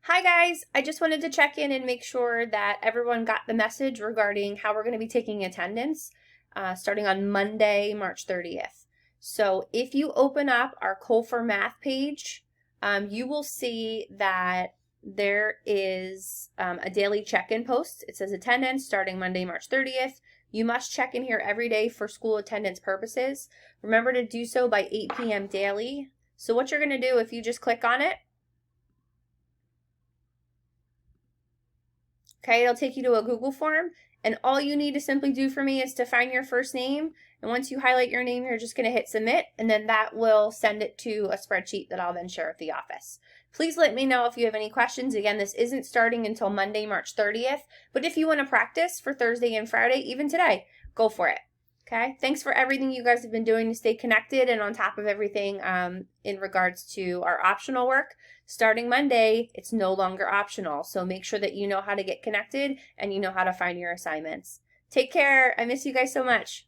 Hi guys, I just wanted to check in and make sure that everyone got the message regarding how we're going to be taking attendance starting on Monday, March 30th. So if you open up our Colfer Math page, you will see that there is a daily check-in post. It says attendance starting Monday, March 30th. You must check in here every day for school attendance purposes. Remember to do so by 8 p.m. daily. So what you're going to do if you just click on it, okay, it'll take you to a Google form, and all you need to simply do for me is to find your first name, and once you highlight your name, you're just going to hit submit, and then that will send it to a spreadsheet that I'll then share with the office. Please let me know if you have any questions. Again, this isn't starting until Monday, March 30th, but if you want to practice for Thursday and Friday, even today, go for it. Okay, thanks for everything you guys have been doing to stay connected and on top of everything in regards to our optional work. Starting Monday, it's no longer optional, so make sure that you know how to get connected and you know how to find your assignments. Take care. I miss you guys so much.